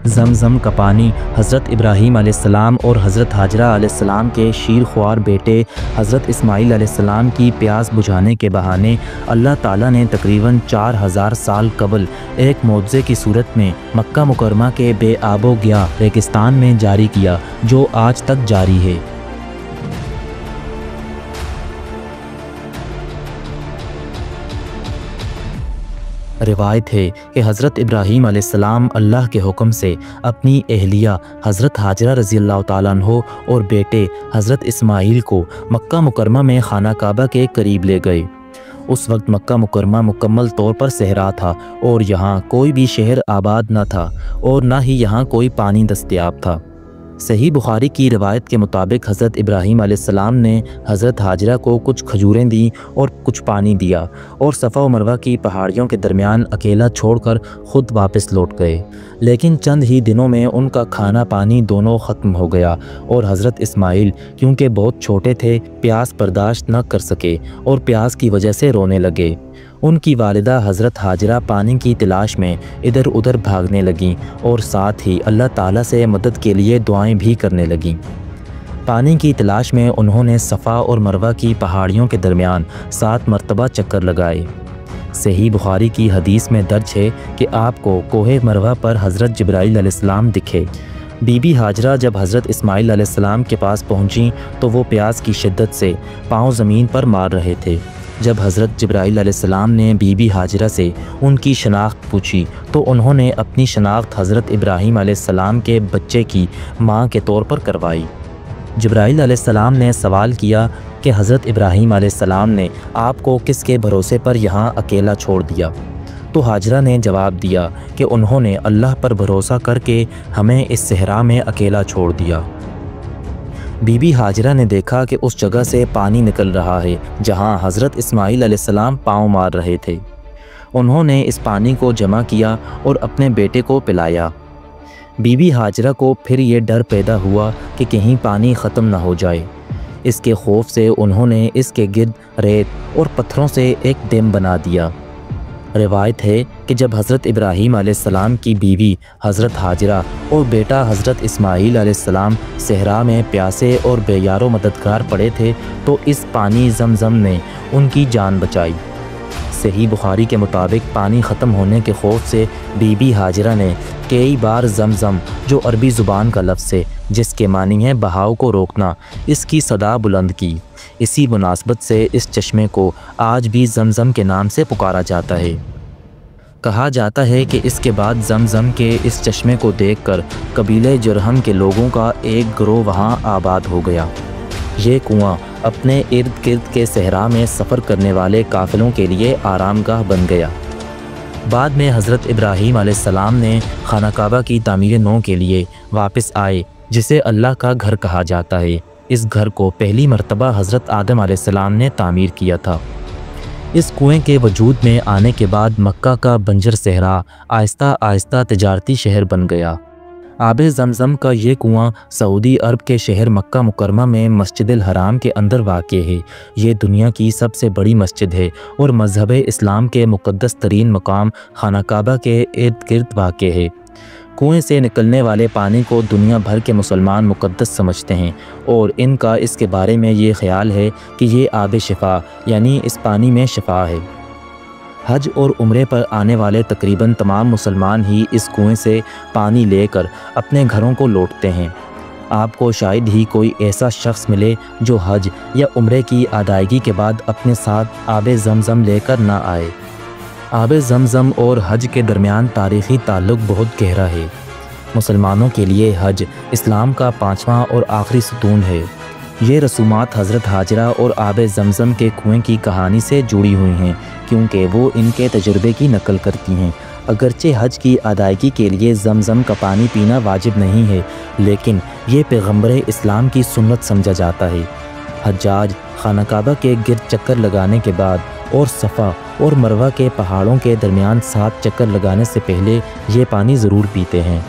زمزم کا پانی حضرت ابراہیم علیہ السلام اور حضرت حاجرہ علیہ السلام کے شیر خوار بیٹے حضرت اسماعیل علیہ السلام کی پیاس بجھانے کے بہانے اللہ تعالیٰ نے تقریباً 4000 سال قبل ایک معجزے کی صورت میں مکہ مکرمہ کے بے آب و گیا ریگستان میں جاری کیا، جو آج تک جاری ہے۔ روایت ہے کہ حضرت ابراہیم علیہ السلام اللہ کے حکم سے اپنی اہلیہ حضرت حاجرہ رضی اللہ تعالیٰ عنہ اور بیٹے حضرت اسماعیل کو مکہ مکرمہ میں خانہ کعبہ کے قریب لے گئے۔ اس وقت مکہ مکرمہ مکمل طور پر صحرا تھا اور یہاں کوئی بھی شہر آباد نہ تھا اور نہ ہی یہاں کوئی پانی دستیاب تھا۔ صحیح بخاری کی روایت کے مطابق حضرت ابراہیم علیہ السلام نے حضرت حاجرہ کو کچھ کھجوریں دیں اور کچھ پانی دیا اور صفا و مروہ کی پہاڑیوں کے درمیان اکیلا چھوڑ کر خود واپس لوٹ گئے، لیکن چند ہی دنوں میں ان کا کھانا پانی دونوں ختم ہو گیا اور حضرت اسماعیل کیونکہ بہت چھوٹے تھے پیاس برداشت نہ کر سکے اور پیاس کی وجہ سے رونے لگے۔ ان کی والدہ حضرت حاجرہ پانی کی تلاش میں ادھر ادھر بھاگنے لگیں اور ساتھ ہی اللہ تعالیٰ سے مدد کے لیے دعائیں بھی کرنے لگیں۔ پانی کی تلاش میں انہوں نے صفا اور مروہ کی پہاڑیوں کے درمیان 7 مرتبہ چکر لگائے۔ صحیح بخاری کی حدیث میں درج ہے کہ آپ کو کوہ مروہ پر حضرت جبرائیل علیہ السلام دکھے۔ بی بی حاجرہ جب حضرت اسماعیل علیہ السلام کے پاس پہنچیں تو وہ پیاس کی شدت سے پاؤں زمین پر مار رہے تھے۔ جب حضرت جبرائیل علیہ السلام نے بی بی حاجرہ سے ان کی شناخت پوچھی تو انہوں نے اپنی شناخت حضرت ابراہیم علیہ السلام کے بچے کی ماں کے طور پر کروائی۔ جبرائیل علیہ السلام نے سوال کیا کہ حضرت ابراہیم علیہ السلام نے آپ کو کس کے بھروسے پر یہاں اکیلا چھوڑ دیا؟ تو حاجرہ نے جواب دیا کہ انہوں نے اللہ پر بھروسہ کر کے ہمیں اس صحرا میں اکیلا چھوڑ دیا۔ بی بی حاجرہ نے دیکھا کہ اس جگہ سے پانی نکل رہا ہے جہاں حضرت اسماعیل علیہ السلام پاؤں مار رہے تھے۔ انہوں نے اس پانی کو جمع کیا اور اپنے بیٹے کو پلایا۔ بی بی حاجرہ کو پھر یہ ڈر پیدا ہوا کہ کہیں پانی ختم نہ ہو جائے۔ اس کے خوف سے انہوں نے اس کے گرد ریت اور پتھروں سے ایک ڈیم بنا دیا۔ روایت ہے کہ جب حضرت ابراہیم علیہ السلام کی بیوی حضرت حاجرہ اور بیٹا حضرت اسماعیل علیہ السلام صحرا میں پیاسے اور بے یار و مددگار پڑے تھے تو اس پانی زمزم نے ان کی جان بچائی۔ صحیح بخاری کے مطابق پانی ختم ہونے کے خوف سے بی بی حاجرہ نے کئی بار زمزم، جو عربی زبان کا لفظ ہے جس کے معنی ہے بہاؤ کو روکنا، اس کی صدا بلند کی۔ اسی مناسبت سے اس چشمے کو آج بھی زمزم کے نام سے پکارا جاتا ہے۔ کہا جاتا ہے کہ اس کے بعد زمزم کے اس چشمے کو دیکھ کر قبیلہ جرہم کے لوگوں کا ایک گروہ وہاں آباد ہو گیا۔ یہ کنواں اپنے ارد گرد کے صحرا میں سفر کرنے والے قافلوں کے لیے آرام گاہ بن گیا۔ بعد میں حضرت ابراہیم علیہ السلام نے خانہ کعبہ کی تعمیر نو کے لیے واپس آئے، جسے اللہ کا گھر کہا جاتا ہے۔ اس گھر کو پہلی مرتبہ حضرت آدم علیہ السلام نے تعمیر کیا تھا۔ اس کنویں کے وجود میں آنے کے بعد مکہ کا بنجر صحرا آہستہ آہستہ تجارتی شہر بن گیا۔ آب زمزم کا یہ کنواں سعودی عرب کے شہر مکہ مکرمہ میں مسجد الحرام کے اندر واقع ہے۔ یہ دنیا کی سب سے بڑی مسجد ہے اور مذہب اسلام کے مقدس ترین مقام خانہ کعبہ کے ارد گرد واقع ہے۔ کنویں سے نکلنے والے پانی کو دنیا بھر کے مسلمان مقدس سمجھتے ہیں اور ان کا اس کے بارے میں یہ خیال ہے کہ یہ آب شفا، یعنی اس پانی میں شفا ہے۔ حج اور عمرے پر آنے والے تقریباً تمام مسلمان ہی اس کنویں سے پانی لے کر اپنے گھروں کو لوٹتے ہیں۔ آپ کو شاید ہی کوئی ایسا شخص ملے جو حج یا عمرے کی ادائیگی کے بعد اپنے ساتھ آب زمزم لے کر نہ آئے۔ آب زمزم اور حج کے درمیان تاریخی تعلق بہت گہرا ہے۔ مسلمانوں کے لیے حج اسلام کا 5واں اور آخری ستون ہے۔ یہ رسومات حضرت حاجرہ اور آب زمزم کے کنویں کی کہانی سے جڑی ہوئی ہیں کیونکہ وہ ان کے تجربے کی نقل کرتی ہیں۔ اگرچہ حج کی ادائیگی کے لیے زمزم کا پانی پینا واجب نہیں ہے، لیکن یہ پیغمبر اسلام کی سنت سمجھا جاتا ہے۔ حجاج خانہ کعبہ کے گرد چکر لگانے کے بعد اور صفا اور مروہ کے پہاڑوں کے درمیان 7 چکر لگانے سے پہلے یہ پانی ضرور پیتے ہیں۔